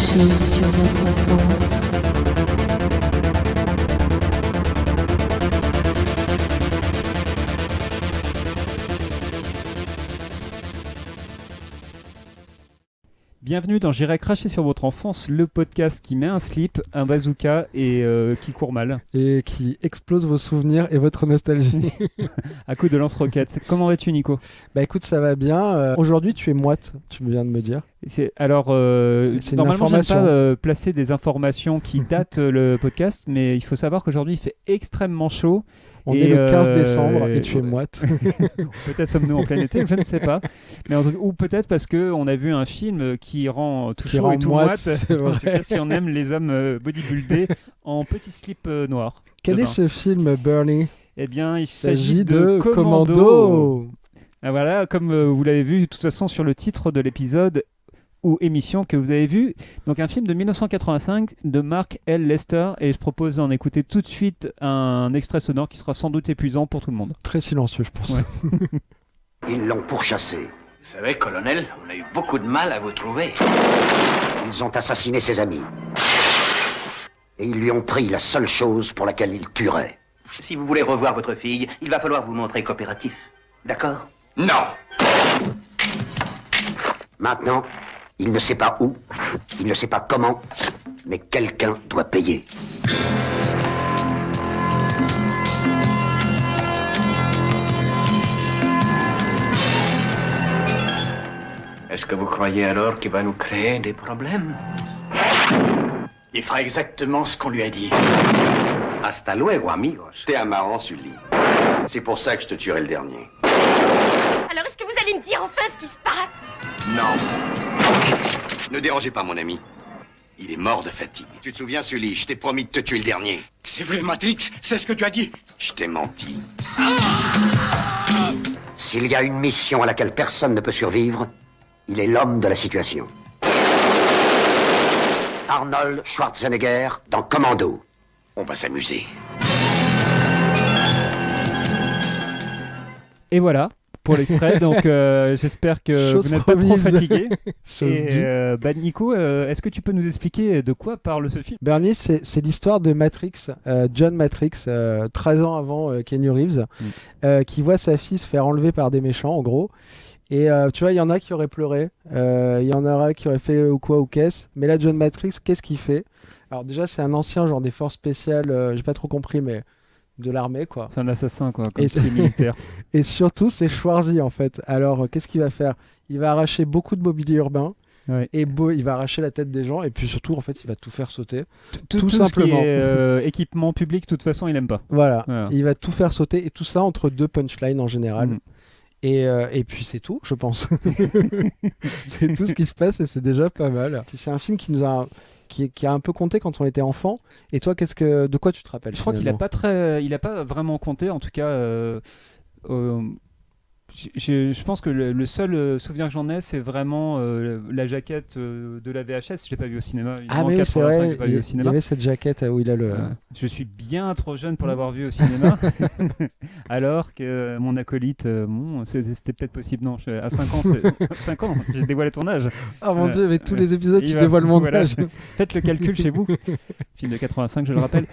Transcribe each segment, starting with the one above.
cracher sur votre enfance. Bienvenue dans J'irai cracher sur votre enfance, le podcast qui met un slip, un bazooka et qui court mal. Et qui explose vos souvenirs et votre nostalgie. À coup de lance-roquettes. Comment vas-tu, Nico ? Bah écoute, ça va bien. Aujourd'hui, tu es moite, tu viens de me dire. C'est une normalement, je n'aime pas placer des informations qui datent le podcast, mais il faut savoir qu'aujourd'hui, il fait extrêmement chaud. On est le 15 décembre et tu es moite. Peut-être sommes-nous en plein été, je ne sais pas. Mais ou peut-être parce qu'on a vu un film qui rend tout chaud et tout moite. En tout cas, si on aime les hommes bodybuildés en petits slips noirs. Quel est ce film, Bernie ? Eh bien, il s'agit de Commando. Ah, voilà, comme vous l'avez vu de toute façon sur le titre de l'épisode ou émission que vous avez vu. Donc un film de 1985 de Mark L. Lester, et je propose d'en écouter tout de suite un extrait sonore qui sera sans doute épuisant pour tout le monde. Très silencieux, je pense. Ouais. Ils l'ont pourchassé. Vous savez, colonel, on a eu beaucoup de mal à vous trouver. Ils ont assassiné ses amis. Et ils lui ont pris la seule chose pour laquelle il tuerait. Si vous voulez revoir votre fille, il va falloir vous montrer coopératif. D'accord ? Non. Maintenant, il ne sait pas où, il ne sait pas comment, mais quelqu'un doit payer. Est-ce que vous croyez alors qu'il va nous créer des problèmes? Il fera exactement ce qu'on lui a dit. Hasta luego, amigos. T'es un marrant, Sully. C'est pour ça que je te tuerai le dernier. Alors, est-ce que vous allez me dire enfin ce qui se passe? Non. Ne dérangez pas mon ami. Il est mort de fatigue. Tu te souviens, Sully, je t'ai promis de te tuer le dernier. C'est vrai, Matrix, c'est ce que tu as dit. Je t'ai menti. S'il y a une mission à laquelle personne ne peut survivre, il est l'homme de la situation. Arnold Schwarzenegger dans Commando. On va s'amuser. Et voilà pour l'extrait, donc j'espère que Chose vous n'êtes promise. pas trop fatigué. Chose due. Nico, est-ce que tu peux nous expliquer de quoi parle ce film ? Bernie, c'est l'histoire de Matrix, John Matrix, 13 ans avant Keanu Reeves, qui voit sa fille se faire enlever par des méchants, en gros. Et tu vois, il y en a qui auraient pleuré, il y en aura qui auraient fait ou quoi ou qu'est-ce. Mais là, John Matrix, qu'est-ce qu'il fait ? Alors déjà, c'est un ancien genre des forces spéciales, j'ai pas trop compris, mais de l'armée, quoi. C'est un assassin, quoi, comme Et tous les militaires. Et surtout, c'est Schwarzy, en fait. Alors, qu'est-ce qu'il va faire ? Il va arracher beaucoup de mobilier urbain. Ouais. Et il va arracher la tête des gens. Et puis surtout, en fait, il va tout faire sauter. Tout simplement. Ce qui est équipement public, de toute façon, il aime pas. Voilà. Il va tout faire sauter. Et tout ça entre deux punchlines en général. Et puis c'est tout, je pense. C'est tout ce qui se passe et c'est déjà pas mal. C'est un film qui a un peu compté quand on était enfant. Et toi, de quoi tu te rappelles ? Je crois qu'il a pas vraiment compté, en tout cas. Je pense que le seul souvenir que j'en ai, c'est vraiment la jaquette de la VHS. Je l'ai pas vu au cinéma. Ah mais oui, c'est vrai. Pas vu au cinéma. Il y avait cette jaquette où il a le. Je suis bien trop jeune pour l'avoir vu au cinéma, alors que mon acolyte, c'était peut-être possible. Non, à 5 ans, j'ai dévoilé ton âge. Oh mon Dieu, mais tous les épisodes, tu dévoiles mon âge. Faites le calcul chez vous. Film de 85, je le rappelle.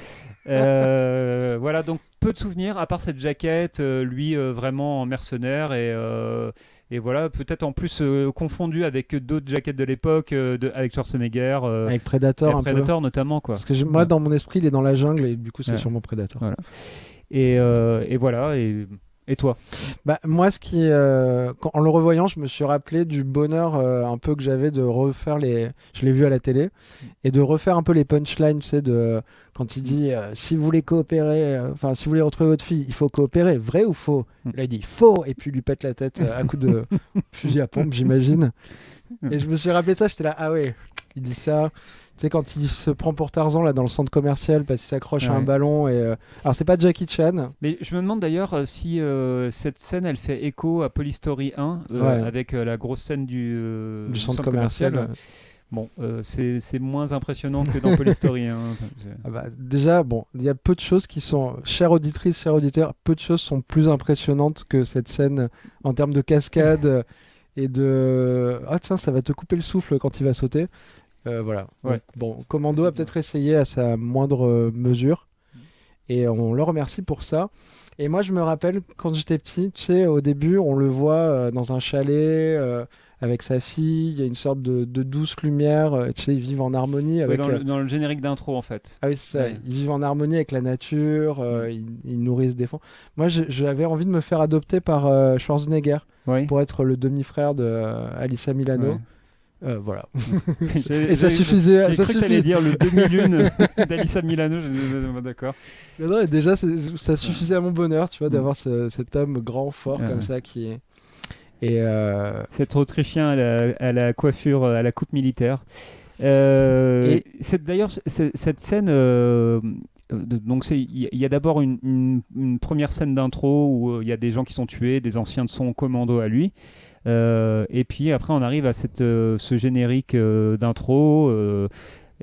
Voilà, donc peu de souvenirs à part cette jaquette, lui vraiment mercenaire et voilà, peut-être en plus confondu avec d'autres jaquettes de l'époque avec Schwarzenegger, avec Predator, Predator notamment, quoi. Parce que moi dans mon esprit il est dans la jungle et du coup c'est sûrement Predator. Voilà. Et voilà. Et toi ? Bah, moi, en le revoyant, je me suis rappelé du bonheur un peu que j'avais de refaire je l'ai vu à la télé, et de refaire un peu les punchlines, tu sais, quand il dit si vous voulez coopérer, si vous voulez retrouver votre fille, il faut coopérer, vrai ou faux ? Là, il dit faux, et puis il lui pète la tête à coup de fusil à pompe, j'imagine. Et je me suis rappelé ça, j'étais là, ah ouais, il dit ça. Tu sais, quand il se prend pour Tarzan là dans le centre commercial parce qu'il s'accroche à un ballon alors c'est pas Jackie Chan. Mais je me demande d'ailleurs si cette scène elle fait écho à Police Story 1 avec la grosse scène du centre commercial. Bon, c'est moins impressionnant que dans Police Story 1. Déjà, bon, il y a peu de choses qui sont, chères auditrices, chers auditeurs, peu de choses sont plus impressionnantes que cette scène en termes de cascade et de... Ah tiens, ça va te couper le souffle quand il va sauter. Voilà. Ouais. Donc, bon, Commando a peut-être essayé à sa moindre mesure. Et on le remercie pour ça. Et moi, je me rappelle, quand j'étais petit, tu sais, au début, on le voit dans un chalet avec sa fille. Il y a une sorte de douce lumière. Tu sais, ils vivent en harmonie avec... dans le générique d'intro, en fait. Ah oui, c'est ça. Ouais. Ils vivent en harmonie avec la nature. Ils nourrissent des fonds. Moi, j'avais envie de me faire adopter par Schwarzenegger Oui. pour être le demi-frère de Alyssa Milano. Ouais. Voilà. Et ça suffisait. J'ai Ça cru que t'allais suffisait. dire le demi-lune d'Alyssa Milano. D'accord. Non, et déjà, ça suffisait à mon bonheur, tu vois, d'avoir cet homme grand, fort Ouais. comme ça qui est. Et Cet Autrichien à la coiffure, à la coupe militaire. D'ailleurs, cette scène. Donc il y a d'abord une première scène d'intro où il y a des gens qui sont tués, des anciens de son commando à lui. Et puis après on arrive à ce générique d'intro où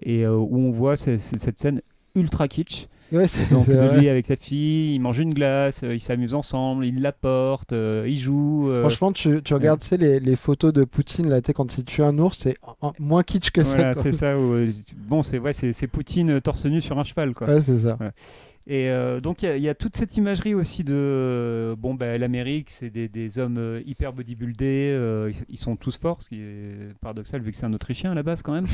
on voit cette scène ultra kitsch. ouais, Donc c'est de vrai. lui avec sa fille, ils mangent une glace, ils s'amusent ensemble, ils la portent, ils jouent. Franchement, tu regardes tu sais, les photos de Poutine, là, tu sais, quand il tue un ours, c'est moins kitsch que voilà, ça. c'est ça. Bon, c'est Poutine torse nu sur un cheval, quoi. Ouais, c'est ça. Ouais. Et donc il y a toute cette imagerie aussi de l'Amérique, c'est des hommes hyper bodybuildés, ils sont tous forts, ce qui est paradoxal vu que c'est un Autrichien à la base quand même.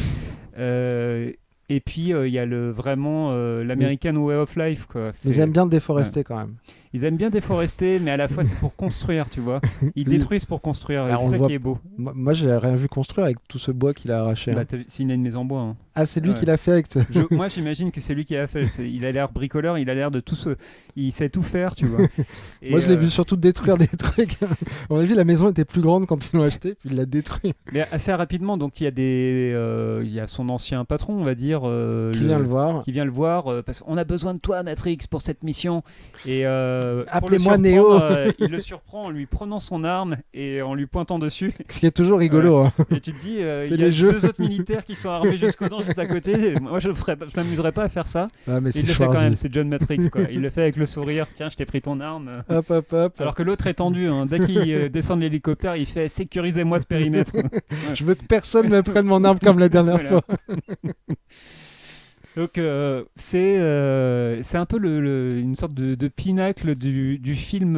Et puis il y a vraiment l'American way of life, quoi. Ils aiment bien déforester quand même. Ils aiment bien déforester, mais à la fois c'est pour construire, tu vois. Ils Oui. détruisent pour construire, et Alors, on c'est le ça voit- qui est beau. Moi, j'ai rien vu construire avec tout ce bois qu'il a arraché. hein. C'est une maison en bois. Hein. Ah, c'est lui ouais. qui l'a fait avec. Moi, j'imagine que c'est lui qui a fait. Il a l'air bricoleur, il a l'air de tout ce. Il sait tout faire, tu vois. Et, Moi, je l'ai vu surtout détruire des trucs. À mon avis, la maison était plus grande quand ils l'ont acheté, puis il l'a détruit. Mais assez rapidement, donc il y a son ancien patron, on va dire. Qui vient le voir. Qui vient le voir, parce qu'on a besoin de toi, Matrix, pour cette mission. Et pour le Appelez-moi surprendre, Neo. Il le surprend en lui prenant son arme et en lui pointant dessus. Ce qui est toujours rigolo. hein. Et tu te dis, C'est il y a les jeux. 2 autres militaires qui sont armés jusqu'aux dents juste à côté. Moi, je m'amuserais pas à faire ça. Ah, mais Et c'est il le fait quand même, Schwarzy. c'est John Matrix, quoi. Il le fait avec le sourire, tiens, je t'ai pris ton arme. Hop, hop, hop. Alors que l'autre est tendu, hein. Dès qu'il descend de l'hélicoptère, il fait sécurisez-moi ce périmètre. Je veux que personne me prenne mon arme comme la dernière Voilà. fois. Donc c'est un peu une sorte de pinacle du film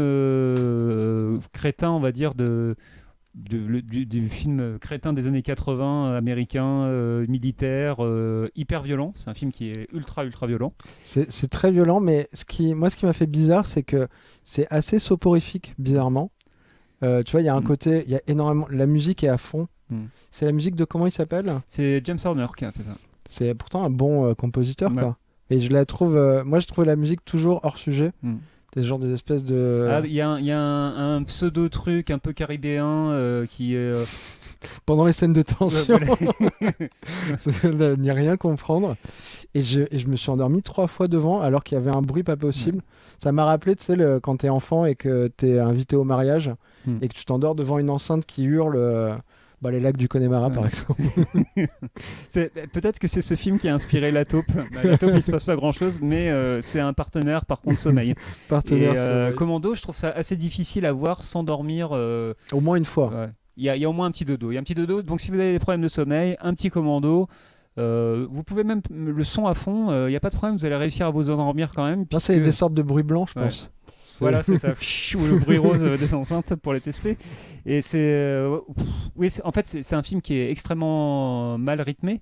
crétin, on va dire, du film crétin des années 80, américain, militaire, hyper violent. C'est un film qui est ultra violent. C'est très violent, mais ce qui m'a fait bizarre, c'est que c'est assez soporifique, bizarrement. Tu vois, il y a un côté, il y a énormément. La musique est à fond. C'est la musique de comment il s'appelle ? C'est James Horner qui a fait ça. C'est pourtant un bon compositeur, Ouais. quoi. Et je la trouve. Moi, je trouve la musique toujours hors sujet. Des espèces de. Ah, il y a un pseudo truc un peu caribéen qui est. Pendant les scènes de tension. Voilà. Ça n'y a rien comprendre. Et je me suis endormi 3 fois devant alors qu'il y avait un bruit pas possible. Ça m'a rappelé, tu sais, quand t'es enfant et que t'es invité au mariage et que tu t'endors devant une enceinte qui hurle. Les lacs du Connemara, par exemple. Peut-être que c'est ce film qui a inspiré La Taupe. La Taupe, il se passe pas grand-chose, mais c'est un partenaire, par contre, sommeil. Partenaire, et sommeil. Commando, je trouve ça assez difficile à voir sans dormir. Au moins une fois. Ouais. Il y a au moins un petit dodo. Il y a un petit dodo. Donc, si vous avez des problèmes de sommeil, un petit Commando. Vous pouvez même le son à fond. Il n'y a pas de problème. Vous allez réussir à vous endormir quand même. Non, c'est des sortes de bruits blancs, je Ouais. pense. Voilà, c'est ça. Ou le bruit rose des enceintes pour les tester. Et en fait, c'est un film qui est extrêmement mal rythmé.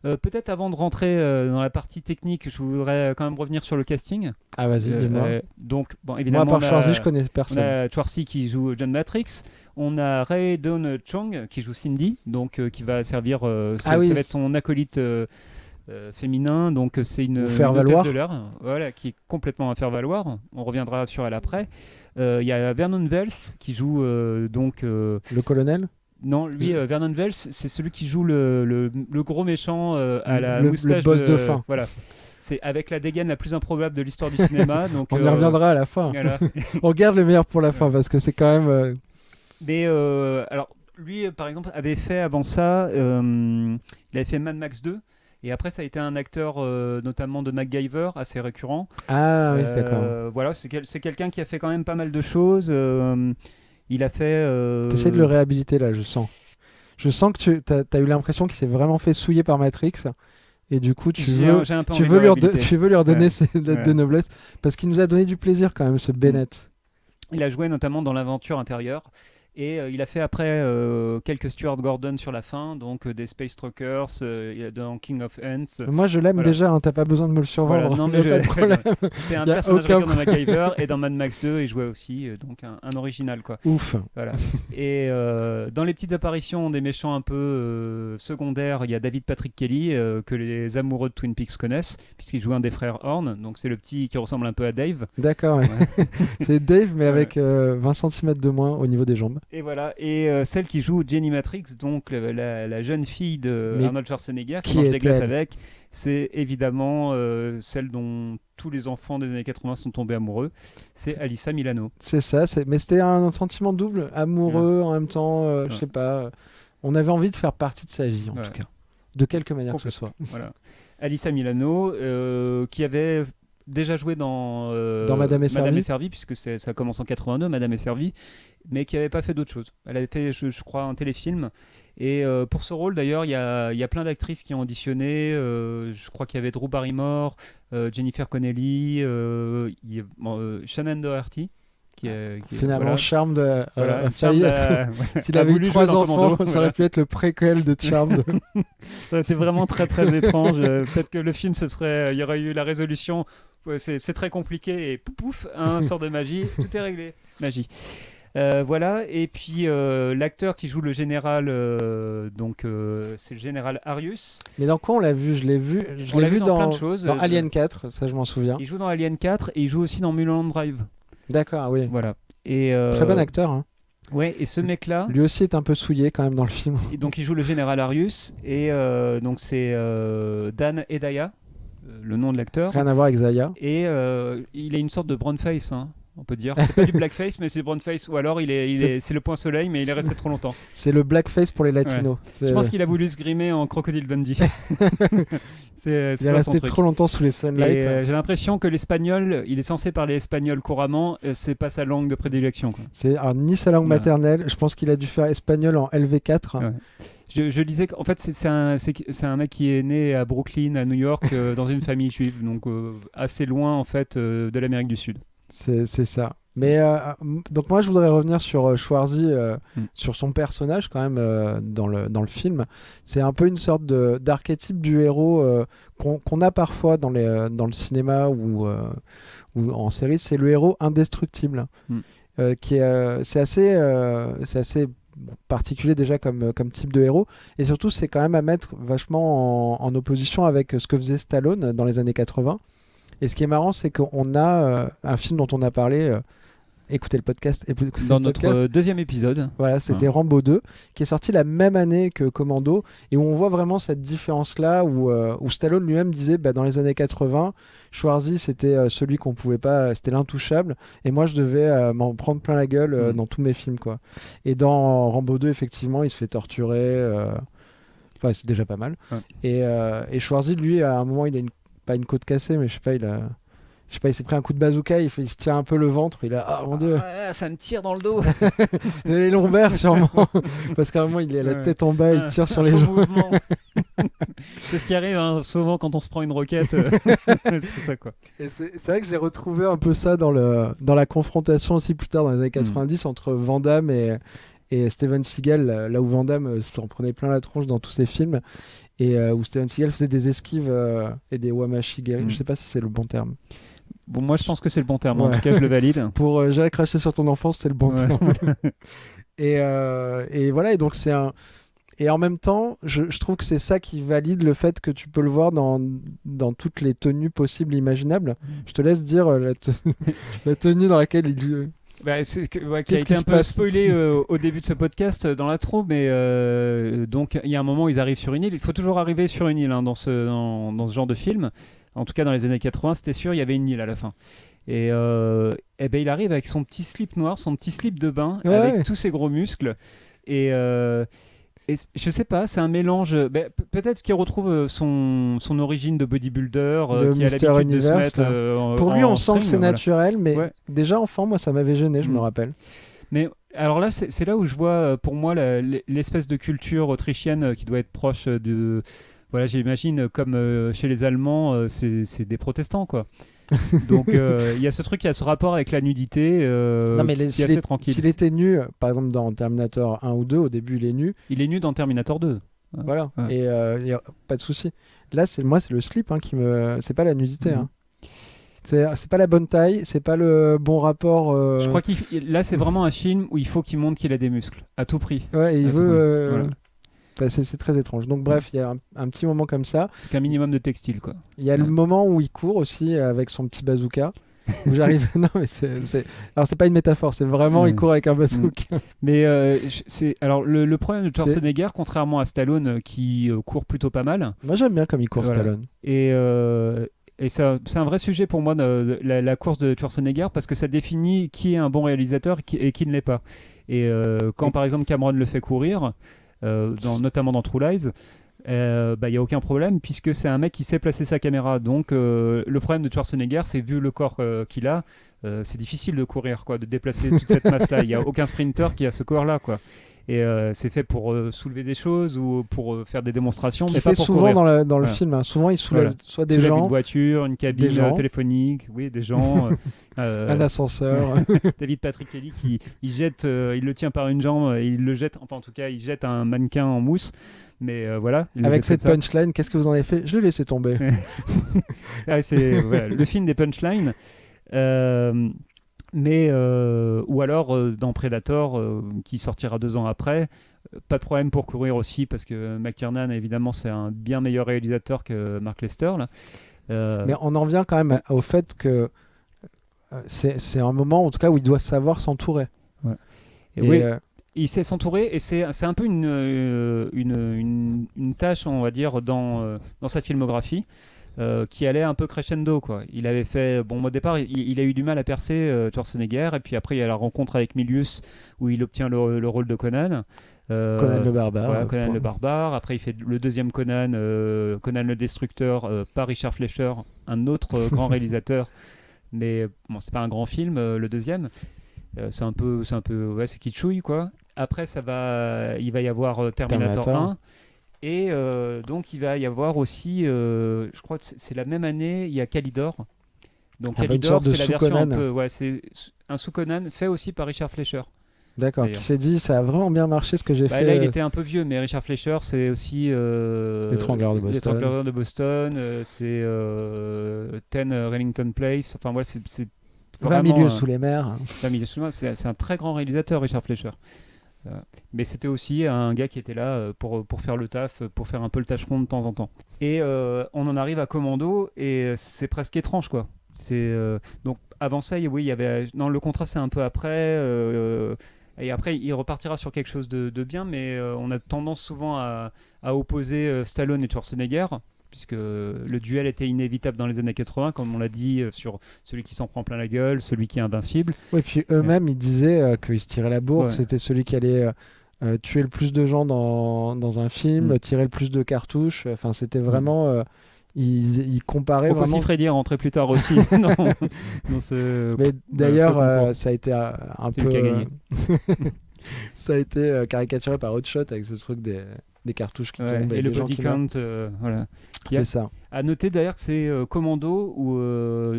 Peut-être avant de rentrer dans la partie technique, je voudrais quand même revenir sur le casting. Ah, vas-y, dis-moi. Donc, bon, Moi, évidemment, à part Schwarzy, je connais personne. on a Schwarzy qui joue John Matrix. On a Rae Dawn Chong qui joue Cindy, donc qui va servir. Ça va être son acolyte. Féminin, donc c'est une faire-valoir. hôtesse de l'air, voilà, qui est complètement à faire valoir. On reviendra sur elle après. Il y a Vernon Wells qui joue donc. Le colonel. Non, lui, Vernon Wells, c'est celui qui joue le gros méchant à la le moustache boss de fin. Voilà. C'est avec la dégaine la plus improbable de l'histoire du cinéma. Donc, On y reviendra à la fin. Voilà. On garde le meilleur pour la fin parce que c'est quand même. Mais alors, lui, par exemple, avait fait avant ça, il avait fait Mad Max 2. Et après, ça a été un acteur notamment de MacGyver, assez récurrent. Ah oui, c'est d'accord. Voilà, c'est quelqu'un qui a fait quand même pas mal de choses. Il a fait... T'essaies de le réhabiliter là, je sens. Je sens que tu as eu l'impression qu'il s'est vraiment fait souiller par Matrix. Et du coup, tu veux lui redonner ses lettres de noblesse. Parce qu'il nous a donné du plaisir quand même, ce Bennett. Il a joué notamment dans l'aventure intérieure. Et il a fait après quelques Stuart Gordon sur la fin, donc des Space Truckers, dans King of Ants. Moi je l'aime déjà, hein, t'as pas besoin de me le survendre. Voilà, non, mais pas de problème. C'est un personnage récurrent dans MacGyver et dans Mad Max 2, il jouait aussi, donc un original quoi. Ouf. Voilà. Et dans les petites apparitions des méchants un peu secondaires, il y a David Patrick Kelly, que les amoureux de Twin Peaks connaissent, puisqu'il joue un des frères Horn, donc c'est le petit qui ressemble un peu à Dave. D'accord, ouais. C'est Dave, mais avec 20 cm de moins au niveau des jambes. Et voilà, et celle qui joue Jenny Matrix, donc la jeune fille de Arnold Schwarzenegger, qui mange des glaces avec, c'est évidemment celle dont tous les enfants des années 80 sont tombés amoureux, c'est Alyssa Milano. C'est ça, mais c'était un sentiment double, amoureux en même temps, je sais pas, on avait envie de faire partie de sa vie en tout cas, de quelque manière que ce soit. Voilà. Alyssa Milano, qui avait déjà joué dans Madame est servie, puisque ça commence en 82, Madame est servie, mais qui n'avait pas fait d'autre chose. Elle avait fait, je crois, un téléfilm. Et pour ce rôle, d'ailleurs, il y a plein d'actrices qui ont auditionné. Je crois qu'il y avait Drew Barrymore, Jennifer Connelly, Shannon Doherty. Finalement, Charmed s'il a avait eu voulu 3 jouer dans enfants, Commando, ça aurait pu être le préquel de Charmed. Ça aurait été vraiment très très étrange. Peut-être que le film, il y aurait eu la résolution. C'est très compliqué et pouf, un sort de magie, tout est réglé. Magie. Voilà, et puis l'acteur qui joue le général, c'est le général Arius. Mais dans quoi on l'a vu? Je l'ai vu dans plein de choses. Dans Alien 4, ça je m'en souviens. Il joue dans Alien 4 et il joue aussi dans Mulholland Drive. D'accord, oui. Voilà. Et, très bon acteur. Hein. Ouais, et ce mec-là. Lui aussi est un peu souillé quand même dans le film. Donc il joue le général Arius et donc c'est Dan Hedaya, le nom de l'acteur. Rien à voir avec Zaya. Et il a une sorte de brown face, hein, on peut dire. C'est pas du blackface, mais c'est brown face. Ou alors c'est le point soleil, mais il est resté trop longtemps. C'est le blackface pour les latinos. Ouais. Je pense qu'il a voulu se grimer en Crocodile Dundee. Il est resté trop longtemps sous les sunlights. J'ai l'impression que l'espagnol, il est censé parler espagnol couramment, c'est pas sa langue de prédilection. Quoi. C'est ni sa langue maternelle. Je pense qu'il a dû faire espagnol en LV4. Ouais. Je disais qu'en fait c'est un mec qui est né à Brooklyn, à New York, dans une famille juive, donc assez loin en fait de l'Amérique du Sud. C'est ça. Mais donc moi je voudrais revenir sur Schwarzy, sur son personnage quand même dans le film. C'est un peu une sorte d'archétype du héros qu'on a parfois dans le cinéma ou en série. C'est le héros indestructible, c'est assez particulier déjà comme type de héros, et surtout c'est quand même à mettre vachement en opposition avec ce que faisait Stallone dans les années 80. Et ce qui est marrant, c'est qu'on a un film dont on a parlé, écoutez le podcast. Dans notre deuxième épisode. Voilà, c'était Rambo 2, qui est sorti la même année que Commando, et où on voit vraiment cette différence-là, où Stallone lui-même disait, dans les années 80, Schwarzy, c'était celui qu'on pouvait pas, c'était l'intouchable, et moi je devais m'en prendre plein la gueule dans tous mes films, quoi. Et dans Rambo 2, effectivement, il se fait torturer, enfin c'est déjà pas mal. Ouais. Et Schwarzy, lui, à un moment, il a pas une côte cassée, mais je sais pas, il s'est pris un coup de bazooka, il se tire un peu le ventre, il a ah mon dieu, ça me tire dans le dos. Il a les lombaires sûrement, parce qu'à un moment il a la tête en bas, il tire sur les gens. C'est ce qui arrive souvent quand on se prend une roquette. C'est ça quoi. Et c'est vrai que j'ai retrouvé un peu ça dans la confrontation aussi plus tard dans les années 90 entre Van Damme et Steven Seagal, là où Van Damme s'en prenait plein la tronche dans tous ses films, et où Steven Seagal faisait des esquives et des wamashigiri. Je sais pas si c'est le bon terme. Bon, moi je pense que c'est le bon terme, en tout cas je le valide. Pour J'irai cracher sur ton enfance, c'est le bon terme. Et voilà, et donc c'est un... Et en même temps, je trouve que c'est ça qui valide le fait que tu peux le voir dans toutes les tenues possibles et imaginables. Je te laisse dire la tenue dans laquelle il... qui a été un peu spoilé au début de ce podcast dans l'intro, mais donc il y a un moment où ils arrivent sur une île. Il faut toujours arriver sur une île dans ce genre de film. En tout cas dans les années 80, c'était sûr, il y avait une île à la fin. Et il arrive avec son petit slip noir, son petit slip de bain, avec tous ses gros muscles. Et je sais pas, c'est un mélange. Peut-être qu'il retrouve son origine de bodybuilder, qui a l'habitude de se mettre. Pour lui, on sent que c'est naturel, mais déjà enfant, moi, ça m'avait gêné, je me rappelle. Mais alors là, c'est là où je vois, pour moi, l'espèce de culture autrichienne qui doit être proche de... Voilà, j'imagine, comme chez les Allemands, c'est des protestants, quoi. Donc, il y a ce truc, il y a ce rapport avec la nudité Non, mais qui est assez tranquille. s'il était nu, par exemple dans Terminator 1 ou 2, au début il est nu. Il est nu dans Terminator 2. Voilà, Ouais. et il n'y a pas de souci. Là, c'est le slip qui me. C'est pas la nudité. Mhm. Hein. C'est pas la bonne taille, c'est pas le bon rapport. Je crois là, c'est vraiment un film où il faut qu'il montre qu'il a des muscles, à tout prix. Ouais, et il à tout veut. prix. Voilà. C'est très étrange. Donc, bref, il y a un petit moment comme ça. C'est qu'un minimum de textile, quoi. Il y a le Ouais. moment où il court aussi avec son petit bazooka. Où j'arrive. Non, mais alors, c'est pas une métaphore, c'est vraiment il court avec un bazooka. Mais alors le problème de Schwarzenegger, contrairement à Stallone qui court plutôt pas mal, Moi, j'aime bien comme il court, Voilà. Stallone. et c'est un vrai sujet pour moi, la course de Schwarzenegger, parce que ça définit qui est un bon réalisateur et qui ne l'est pas. Et quand par exemple Cameron le fait courir, notamment dans True Lies, il n'y a aucun problème puisque c'est un mec qui sait placer sa caméra. Donc le problème de Schwarzenegger, c'est vu le corps qu'il a, c'est difficile de courir, quoi, de déplacer toute cette masse-là. Il n'y a aucun sprinter qui a ce corps-là, quoi. Et c'est fait pour soulever des choses ou pour faire des démonstrations, Ce mais qu'il pas fait pour souvent courir. dans le Voilà. film. Hein. Souvent, il soulève Voilà. soit des Soulève gens, une voiture, une cabine des gens. téléphonique, oui, des gens. un ascenseur. David Patrick Kelly qui il jette, il le tient par une jambe, et il le jette, enfin en tout cas il jette un mannequin en mousse, mais voilà. il le Avec jette cette comme ça. punchline, qu'est-ce que vous en avez fait? Je l'ai laissé tomber. Ah, c'est voilà, le film des punchlines. Ou alors dans Predator qui sortira 2 ans après, pas de problème pour courir aussi parce que McTiernan évidemment c'est un bien meilleur réalisateur que Mark Lester là. Mais on en vient quand même au fait que c'est un moment en tout cas où il doit savoir s'entourer. Ouais. Et oui, il sait s'entourer et c'est un peu une tâche, on va dire, dans sa filmographie. Qui allait un peu crescendo, quoi. Il avait fait, bon, au départ, il a eu du mal à percer Schwarzenegger, et puis après il y a la rencontre avec Milius où il obtient le rôle de Conan. Conan le barbare. Voilà, Conan le barbare. Après il fait le deuxième Conan, Conan le destructeur, par Richard Fleischer, un autre grand réalisateur, mais bon, c'est pas un grand film, le deuxième. C'est un peu, ouais, c'est kitschouille, quoi. Après il va y avoir Terminator 1. Et donc il va y avoir aussi, je crois que c'est la même année, il y a Calidor. Donc Calidor, c'est la version un peu, ouais, c'est un sous-Conan fait aussi par Richard Fleischer. D'accord, qui s'est dit ça a vraiment bien marché ce que j'ai fait. Là il était un peu vieux, mais Richard Fleischer c'est aussi L'étrangleur de Boston, c'est 10 Rillington Place, enfin voilà, c'est 20 vraiment, milieux sous les mers. 20 milieux sous les mers, c'est un très grand réalisateur, Richard Fleischer. Mais c'était aussi un gars qui était là pour faire le taf, pour faire un peu le tâcheron de temps en temps. Et on en arrive à Commando et c'est presque étrange, quoi. Donc avant ça, oui, il y avait le contrat, c'est un peu après. Et après, il repartira sur quelque chose de bien, mais on a tendance souvent à opposer Stallone et Schwarzenegger, puisque le duel était inévitable dans les années 80, comme on l'a dit, sur celui qui s'en prend plein la gueule, celui qui est invincible. Oui, puis eux-mêmes, ils disaient qu'ils se tiraient la bourre, Ouais. c'était celui qui allait tuer le plus de gens dans un film, tirer le plus de cartouches. Enfin, c'était vraiment... ils comparaient Rocco vraiment... Siffredi est rentré plus tard aussi dans ce... Mais d'ailleurs, concours. ça a été un C'est peu... lui qui a gagné. ça a été caricaturé par Hotshot avec ce truc des cartouches qui tombent et le des gens body qui meurent. count, voilà. C'est ça. À noter d'ailleurs que c'est Commando où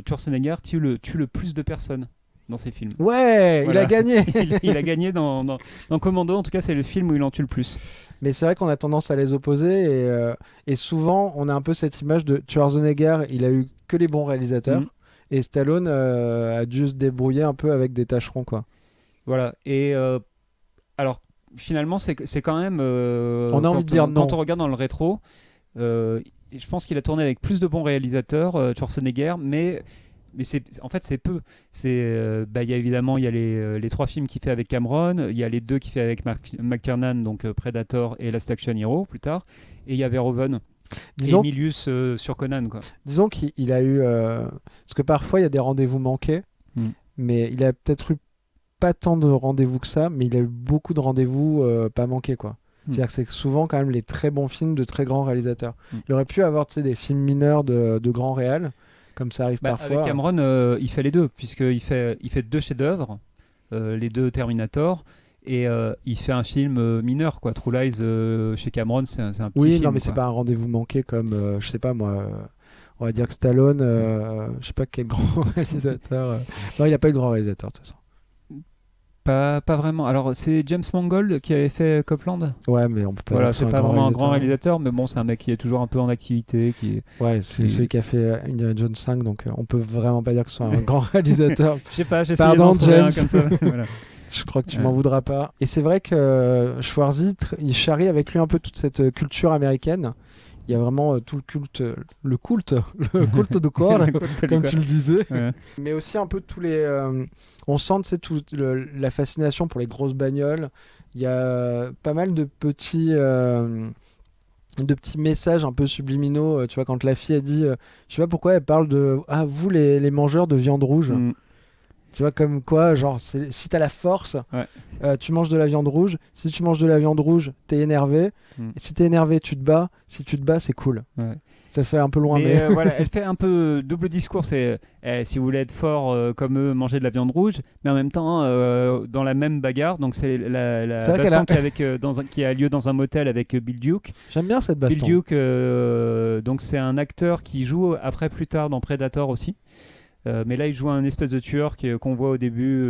Schwarzenegger tue le plus de personnes dans ses films. Ouais, Voilà. il a gagné. il a gagné dans Commando, en tout cas c'est le film où il en tue le plus. Mais c'est vrai qu'on a tendance à les opposer et souvent on a un peu cette image de Schwarzenegger, il a eu que les bons réalisateurs et Stallone a dû se débrouiller un peu avec des tâcherons, quoi. Voilà, et alors finalement c'est quand même... on a envie de dire non. Quand on regarde dans le rétro, je pense qu'il a tourné avec plus de bons réalisateurs, Schwarzenegger, mais en fait c'est peu. Il y a évidemment il y a les 3 films qu'il fait avec Cameron, il y a les 2 qu'il fait avec McTiernan, donc Predator et Last Action Hero plus tard, et il y a Verhoeven et Milius sur Conan, quoi. Disons qu'il a eu parce que parfois il y a des rendez-vous manqués, mais il a peut-être eu pas tant de rendez-vous que ça, mais il a eu beaucoup de rendez-vous pas manqués, quoi. C'est-à-dire que c'est souvent quand même les très bons films de très grands réalisateurs. Il aurait pu avoir des films mineurs de grands réals, comme ça arrive parfois. Avec Cameron, il fait les deux, puisqu'il fait 2 chefs-d'œuvre, les 2 Terminator, Et il fait un film mineur, quoi. True Lies chez Cameron, c'est un petit Oui, film. non, mais quoi. c'est pas un rendez-vous manqué comme, je sais pas moi, on va dire que Stallone, je sais pas quel grand réalisateur. Non, il a pas eu de grand réalisateur de toute façon. Pas vraiment. Alors, c'est James Mangold qui avait fait Copland. Ouais, mais on peut pas Voilà, dire que c'est pas vraiment un grand réalisateur, mais bon, c'est un mec qui est toujours un peu en activité. Ouais, c'est qui- celui qui a fait Indiana Jones 5, donc on peut vraiment pas dire que ce soit un grand réalisateur. Je sais pas, j'ai essayé Pardon, d'en trouver un James. comme ça. Voilà. Je crois que tu Ouais. m'en voudras pas. Et c'est vrai que Schwarzy, il charrie avec lui un peu toute cette culture américaine. Il y a vraiment tout le culte du corps, comme tu le disais. Ouais. Mais aussi un peu tous les... on sent, tu sais, la fascination pour les grosses bagnoles. Il y a pas mal de petits messages un peu subliminaux. Tu vois, quand la fille a dit... je sais pas pourquoi elle parle de... Ah, vous, les mangeurs de viande rouge. Mm. Tu vois, comme quoi, genre, si t'as la force, Ouais. tu manges de la viande rouge. Si tu manges de la viande rouge, t'es énervé. Mm. Et si t'es énervé, tu te bats. Si tu te bats, c'est cool. Ouais. Ça fait un peu loin, Mais mais... voilà, elle fait un peu double discours. C'est si vous voulez être fort comme eux, mangez de la viande rouge, mais en même temps, dans la même bagarre, donc c'est la C'est vrai qu'elle baston a- qui a lieu dans un motel avec Bill Duke. J'aime bien cette baston. Bill Duke, donc c'est un acteur qui joue après plus tard dans Predator aussi. Mais là, il joue un espèce de tueur qu'on voit au début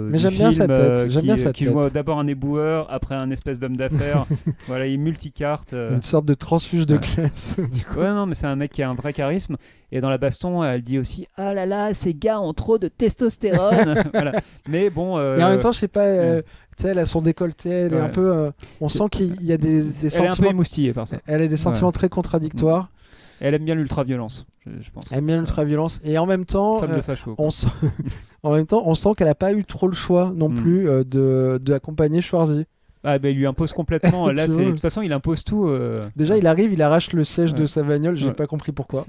Mais du j'aime bien film, sa tête, j'aime bien sa qui tête. joue d'abord un éboueur, après un espèce d'homme d'affaires. Voilà, il multicarte. Une sorte de transfuge de ouais. classe, du coup. Ouais, non, mais c'est un mec qui a un vrai charisme. Et dans la baston, elle dit aussi ah là là, ces gars ont trop de testostérone. Voilà. Mais bon. Et en même temps, je sais pas, tu sais, elle a son décolleté, elle est Ouais. un peu... on sent qu'il y a des elle est un peu sentiments... émoustillée par ça. Elle a des sentiments très contradictoires. Elle aime bien l'ultra-violence, je pense. Elle aime bien l'ultra-violence. Et en même temps... Femme de facho. quoi. on sent... en même temps, on sent qu'elle a pas eu trop le choix non plus d'accompagner Schwarzy. Ah, ben il lui impose complètement. Là, Tu c'est vois. de toute façon, il impose tout. Déjà, il arrive, il arrache le siège Ouais. de sa bagnole, j'ai Ouais. pas compris pourquoi.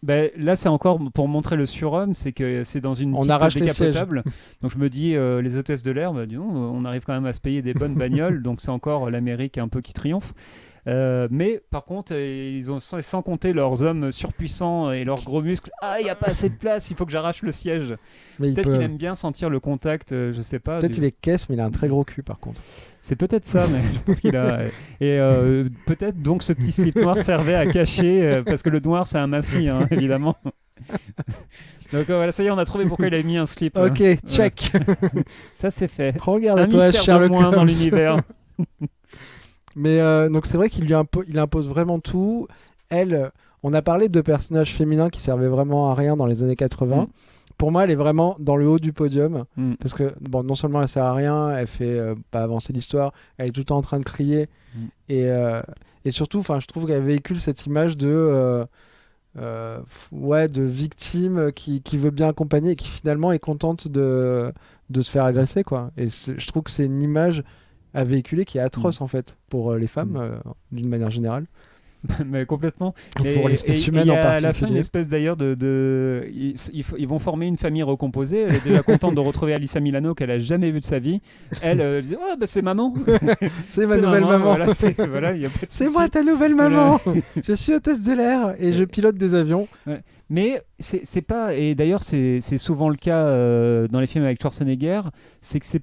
Ben, là, c'est encore pour montrer le surhomme, c'est que c'est dans une On petite arrache les décapotable. Donc je me dis, les hôtesses de l'air, bah, dis donc, on arrive quand même à se payer des bonnes bagnoles, donc c'est encore l'Amérique un peu qui triomphe. Mais par contre, ils ont sans compter leurs hommes surpuissants et leurs gros muscles. Ah, il n'y a pas assez de place, il faut que j'arrache le siège. Mais Peut-être qu'il aime bien sentir le contact, je sais pas. Peut-être il est caisse, mais il a un très gros cul par contre. C'est peut-être ça, mais je pense qu'il a. Et peut-être donc ce petit slip noir servait à cacher, parce que le noir c'est un massy, hein, évidemment. Donc voilà, ça y est, on a trouvé pourquoi il a mis un slip. Ok, check. Ça c'est fait. Prends garde Un à toi, mystère de Sherlock moins dans Holmes. l'univers. Mais donc c'est vrai qu'il il impose vraiment tout. Elle, on a parlé de personnages féminins qui servaient vraiment à rien dans les années 80. Mm. Pour moi, elle est vraiment dans le haut du podium. Mm. Parce que bon, non seulement elle sert à rien, elle fait pas avancer l'histoire, elle est tout le temps en train de crier. Mm. Et surtout, je trouve qu'elle véhicule cette image de victime qui veut bien accompagner et qui finalement est contente de se faire agresser, quoi. Et je trouve que c'est une image à véhiculer qui est atroce en fait pour les femmes d'une manière générale. Mais complètement. Pour l'espèce et humaine il y en a à la fin une particulier. espèce d'ailleurs ils vont former une famille recomposée. Elle est déjà contente de retrouver Alyssa Milano qu'elle a jamais vue de sa vie. Elle dit oh, bah, c'est maman. C'est ma nouvelle maman. Voilà, voilà, y a pas de C'est souci. moi ta nouvelle maman. Je suis hôtesse de l'air et je pilote des avions. Mais c'est pas, et d'ailleurs c'est souvent le cas dans les films avec Schwarzenegger, c'est que Ça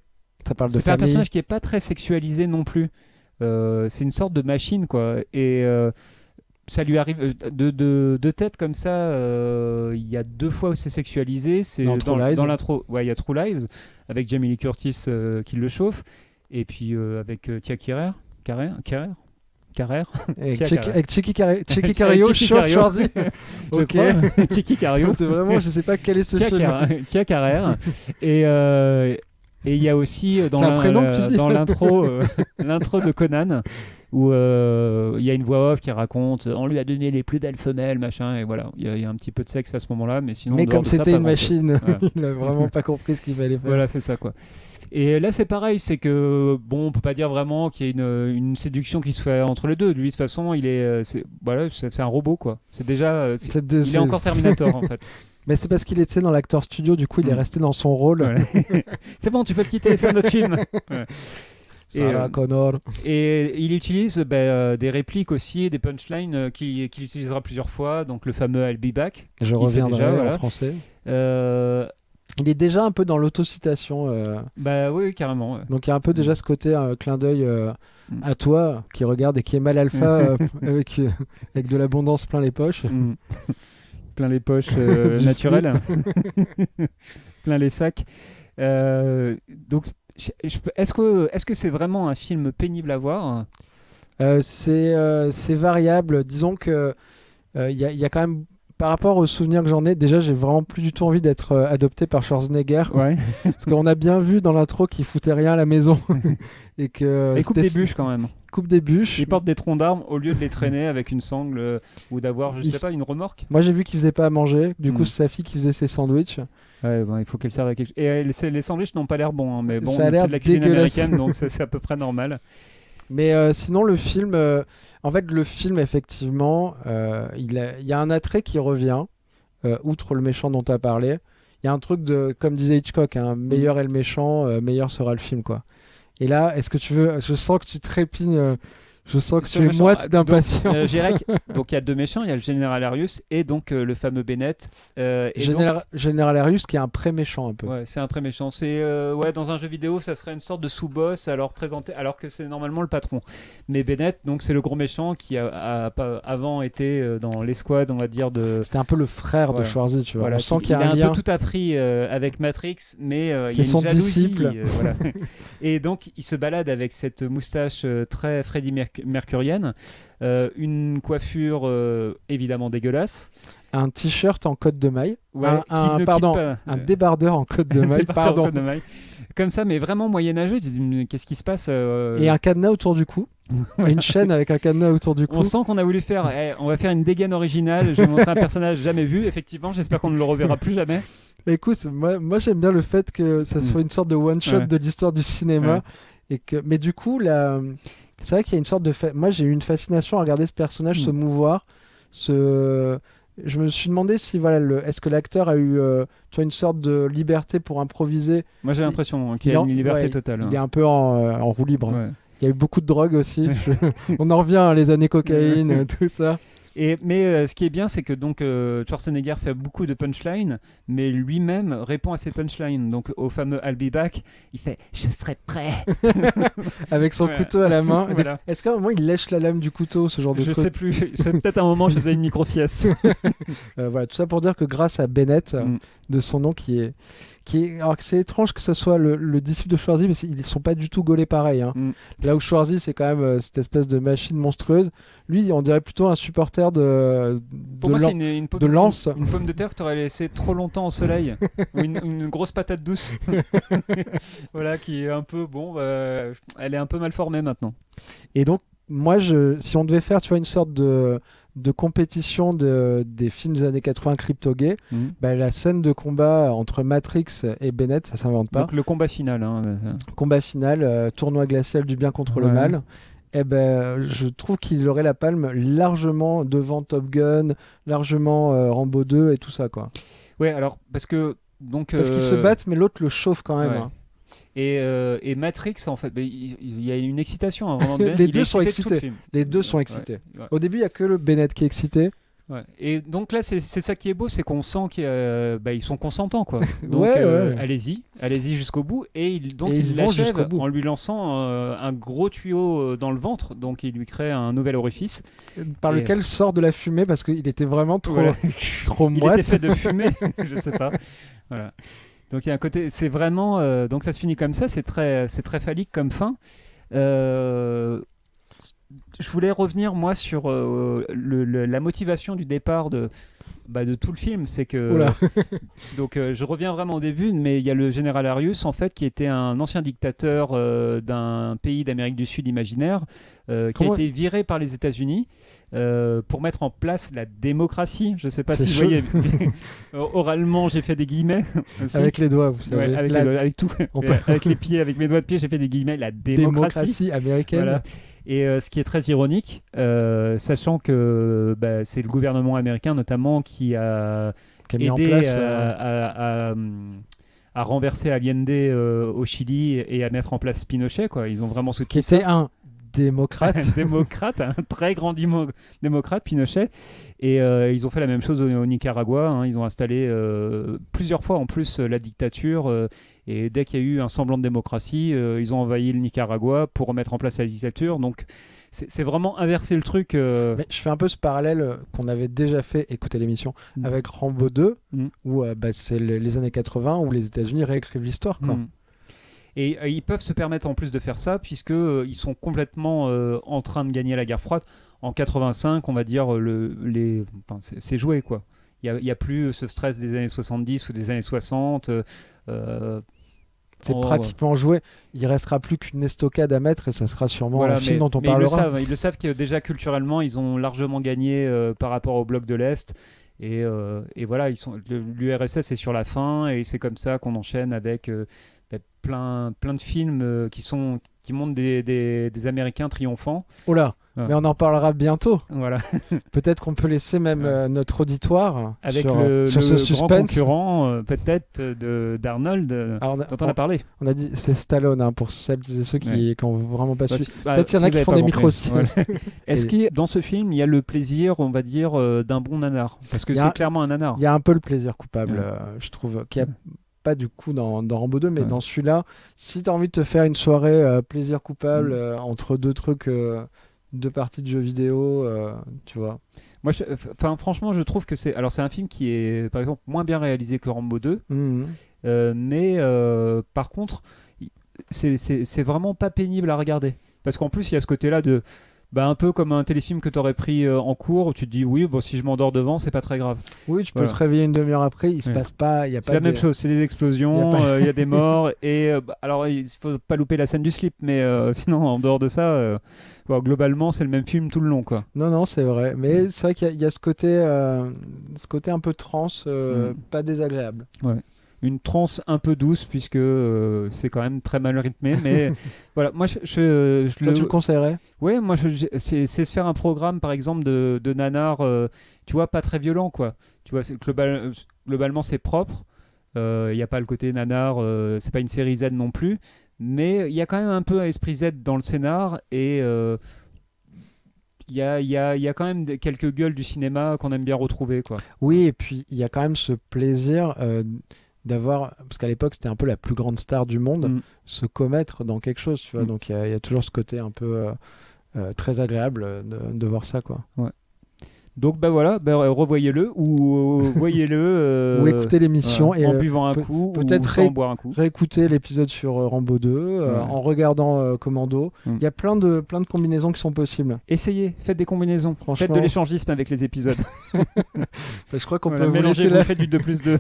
parle de c'est pas un famille. personnage qui est pas très sexualisé non plus. C'est une sorte de machine, quoi. Et ça lui arrive de tête comme ça. Il y a 2 fois où c'est sexualisé. C'est Dans True Lies. dans l'intro. Ouais, il y a True Lies avec Jamie Lee Curtis qui le chauffe, et puis avec Tia Carrère. Et Tia Checky Carrère. Cario, Checky chauffe Cario. Schwarzy. Je Ok. crois. Checky Cario. C'est vraiment, je sais pas quel est ce film. Tia Carrère. Et il y a aussi C'est un prénom que tu dis. dans l'intro de Conan où il y a une voix off qui raconte on lui a donné les plus belles femelles, machin, et voilà, il y a un petit peu de sexe à ce moment-là, mais sinon. Mais en dehors comme de ça, c'était pas une grand-chose. machine, Voilà. il a vraiment pas compris ce qu'il fallait faire. Voilà, c'est ça, quoi. Et là, c'est pareil, c'est que bon, on peut pas dire vraiment qu'il y ait une séduction qui se fait entre les deux. Lui, de toute façon, il est, c'est un robot, quoi. C'est déjà, il est encore Terminator, en fait. Mais c'est parce qu'il était dans l'acteur studio, du coup il est resté dans son rôle. Ouais. C'est bon, tu peux le quitter, c'est un autre film. Ouais. Sarah Connor. Et il utilise des répliques aussi, des punchlines qu'il utilisera plusieurs fois. Donc le fameux I'll be back. Je qu'il fait reviendrai déjà, en voilà. français. Il est déjà un peu dans l'autocitation. Bah oui, carrément. Ouais. Donc il y a un peu déjà ce côté clin d'œil à toi qui regarde et qui est mal alpha avec de l'abondance plein les poches. Plein les poches Du naturelles. Plein les sacs. Donc, est-ce que c'est vraiment un film pénible à voir? C'est variable. Disons que il y a quand même, par rapport aux souvenirs que j'en ai, déjà j'ai vraiment plus du tout envie d'être adopté par Schwarzenegger. Ouais. Parce qu'on a bien vu dans l'intro qu'il foutait rien à la maison. Et que Il coupe des bûches quand même. Coupe des bûches. Il porte des troncs d'arbres au lieu de les traîner avec une sangle ou d'avoir, je sais pas, une remorque. Moi j'ai vu qu'il faisait pas à manger. Du coup, c'est sa fille qui faisait ses sandwichs. Ouais, bon, il faut qu'elle serve à quelque chose. Et les sandwichs n'ont pas l'air bons, hein, mais bon, Ça a c'est l'air de la cuisine dégueulasse. américaine, donc c'est à peu près normal. Mais sinon, le film, en fait, le film, effectivement, il y a un attrait qui revient, outre le méchant dont tu as parlé. Il y a un truc de, comme disait Hitchcock, meilleur est le méchant, meilleur sera le film, quoi. Et là, est-ce que tu veux... Je sens que tu trépignes... Je sens que Sur tu le es méchant. moite d'impatience. Je dirais donc il y a deux méchants, il y a le général Arius et donc le fameux Bennett. Général Arius qui est un pré-méchant un peu. Ouais, c'est un pré-méchant. C'est dans un jeu vidéo, ça serait une sorte de sous-boss alors présenté, alors que c'est normalement le patron. Mais Bennett, donc c'est le gros méchant qui a avant été dans l'escouade, on va dire de. C'était un peu le frère de Schwarzy, tu vois. Voilà, on sent qu'il y a un lien. peu tout appris avec Matrix, mais il y a C'est une son jalousie. disciple. Voilà. Et donc il se balade avec cette moustache très Freddie Mercurienne, une coiffure évidemment dégueulasse, un t-shirt en côte de maille, un débardeur en côte de maille, pardon. Comme ça, mais vraiment moyenâgeux. Tu dis, qu'est-ce qui se passe Et un cadenas autour du cou. Une chaîne avec un cadenas autour du cou. On sent qu'on a voulu faire, on va faire une dégaine originale, je vais montrer un personnage jamais vu. Effectivement, j'espère qu'on ne le reverra plus jamais. Écoute, moi j'aime bien le fait que ça soit une sorte de one-shot de l'histoire du cinéma. Et mais du coup, c'est vrai qu'il y a une sorte de... Moi j'ai eu une fascination à regarder ce personnage se mouvoir. Je me suis demandé si est-ce que l'acteur a eu une sorte de liberté pour improviser. Moi j'ai l'impression qu'il y a une liberté totale. Il est un peu en roue libre. Ouais. Il y a eu beaucoup de drogue aussi. On en revient, les années cocaïne, tout ça. Mais ce qui est bien, c'est que donc Schwarzenegger fait beaucoup de punchlines, mais lui-même répond à ces punchlines. Donc au fameux I'll be back, il fait « Je serai prêt !» Avec son couteau à la main. Voilà. Est-ce qu'à un moment il lèche la lame du couteau, ce genre de truc? Je sais plus. C'est peut-être un moment où je faisais une micro-sieste. Voilà, tout ça pour dire que grâce à Bennett, de son nom qui est... Alors que c'est étrange que ce soit le disciple de Schwarzy, mais ils sont pas du tout gaulés pareil. Là où Schwarzy, c'est quand même cette espèce de machine monstrueuse. Lui, on dirait plutôt un supporter de Lens. Une pomme de terre que tu aurais laissé trop longtemps au soleil. Ou une grosse patate douce. Voilà, qui est un peu... elle est un peu mal formée maintenant. Et donc, moi, si on devait faire une sorte de compétition des films des années 80 crypto-gays, la scène de combat entre Matrix et Bennett, ça s'invente pas. Donc le combat final. Combat final, tournoi glacial du bien contre le mal. Je trouve qu'il aurait la palme largement devant Top Gun, largement Rambo 2 et tout ça, quoi. Ouais, alors, parce que... Parce qu'ils se battent, mais l'autre le chauffe quand même. Ouais. Et Matrix, en fait, il y a une excitation. Les deux sont excités. Les deux sont excités. Ouais. Au début, il n'y a que le Bennett qui est excité. Ouais. Et donc là, c'est ça qui est beau, c'est qu'on sent qu'ils sont consentants, quoi. Donc allez-y jusqu'au bout. Et ils l'achèvent en lui lançant un gros tuyau dans le ventre. Donc il lui crée un nouvel orifice. Par lequel sort de la fumée parce qu'il était vraiment trop moite. Il était fait de fumée, je sais pas. Voilà. Donc il y a un côté, c'est vraiment, donc ça se finit comme ça, c'est très phallique comme fin. Je voulais revenir moi sur la motivation du départ de tout le film, c'est que donc je reviens vraiment au début, mais il y a le général Arius en fait qui était un ancien dictateur d'un pays d'Amérique du Sud imaginaire qui a été viré par les États-Unis pour mettre en place la démocratie. Je sais pas si vous voyez oralement, j'ai fait des guillemets aussi. Avec les doigts, vous savez. Avec tout. Avec les pieds, avec mes doigts de pied, j'ai fait des guillemets. La démocratie américaine. Voilà. Et ce qui est très ironique, sachant que c'est le gouvernement américain notamment qui a mis en aidé place, à renverser Allende au Chili et à mettre en place Pinochet, quoi. Ils ont vraiment soutenu qui était un démocrate. démocrate, un très grand démocrate, Pinochet. Et ils ont fait la même chose au Nicaragua. Hein. Ils ont installé plusieurs fois en plus la dictature. Et dès qu'il y a eu un semblant de démocratie, ils ont envahi le Nicaragua pour remettre en place la dictature. Donc c'est vraiment inverser le truc. Mais je fais un peu ce parallèle qu'on avait déjà fait, écoutez l'émission, avec Rambo 2, où c'est les années 80 où les États-Unis réécrivent l'histoire, quoi. Et ils peuvent se permettre en plus de faire ça puisque ils sont complètement en train de gagner la guerre froide. En 85, on va dire, c'est joué, quoi. Il n'y a plus ce stress des années 70 ou des années 60. C'est pratiquement joué. Il restera plus qu'une estocade à mettre et ça sera sûrement un film dont on parlera. Ils le savent que déjà culturellement, ils ont largement gagné par rapport au bloc de l'Est. Et voilà, l'URSS est sur la fin et c'est comme ça qu'on enchaîne avec plein de films qui montrent des Américains triomphants. Oh là, mais on en parlera bientôt. Voilà. Peut-être qu'on peut laisser même notre auditoire avec sur ce suspense. Grand concurrent peut-être d'Arnold dont on a parlé. On a dit c'est Stallone pour celles et ceux qui n'ont vraiment pas su. Peut-être si qu'il y en a qui font des micro-siestes. Voilà. Est-ce que dans ce film il y a le plaisir, on va dire, d'un bon nanar? Parce que c'est clairement un nanar. Il y a un peu le plaisir coupable, je trouve, qui a pas du coup dans Rambo 2, mais dans celui-là, si tu as envie de te faire une soirée plaisir coupable entre deux trucs, deux parties de jeux vidéo, tu vois. Moi, franchement, je trouve que c'est un film qui est, par exemple, moins bien réalisé que Rambo 2, mais par contre, c'est vraiment pas pénible à regarder. Parce qu'en plus, il y a ce côté-là de... un peu comme un téléfilm que tu aurais pris en cours où tu te dis oui, si je m'endors devant, c'est pas très grave. Oui, tu peux te réveiller une demi-heure après, il se passe pas, il y a pas. C'est la même chose, c'est des explosions, il y a des morts et alors il faut pas louper la scène du slip, mais sinon en dehors de ça, globalement c'est le même film tout le long, quoi. Non, c'est vrai, mais c'est vrai qu'il y a ce côté un peu trans, pas désagréable. Ouais. Une transe un peu douce puisque c'est quand même très mal rythmé, mais voilà, moi Toi, tu le conseillerais? Ouais, moi c'est se faire un programme par exemple de nanar, tu vois, pas très violent, quoi. Tu vois, globalement c'est propre, il n'y a pas le côté nanar, c'est pas une série Z non plus, mais il y a quand même un peu un esprit Z dans le scénar et il y a quand même quelques gueules du cinéma qu'on aime bien retrouver, quoi. Oui, et puis il y a quand même ce plaisir d'avoir, parce qu'à l'époque c'était un peu la plus grande star du monde, se commettre dans quelque chose, tu vois. Donc il y a toujours ce côté un peu très agréable de voir ça, quoi. Ouais. Donc voilà, revoyez-le ou voyez-le ou écoutez l'émission et en buvant un coup peut-être ou sans boire un coup. Réécouter l'épisode sur Rambo 2 en regardant Commando. Il y a plein de combinaisons qui sont possibles. Essayez, faites des combinaisons, faites de l'échangisme avec les épisodes. Je crois qu'on peut vous laisser faites du 2+2.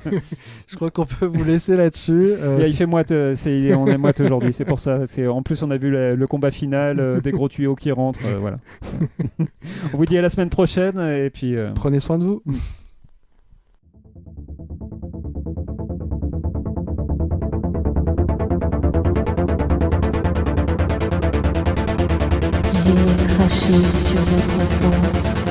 Je crois qu'on peut vous laisser là-dessus. Il fait moite, on est moite aujourd'hui, c'est pour ça. En plus on a vu le combat final, des gros tuyaux qui rentrent, voilà. On vous dit à la semaine prochaine. Et puis, prenez soin de vous. J'ai craché sur votre enfance.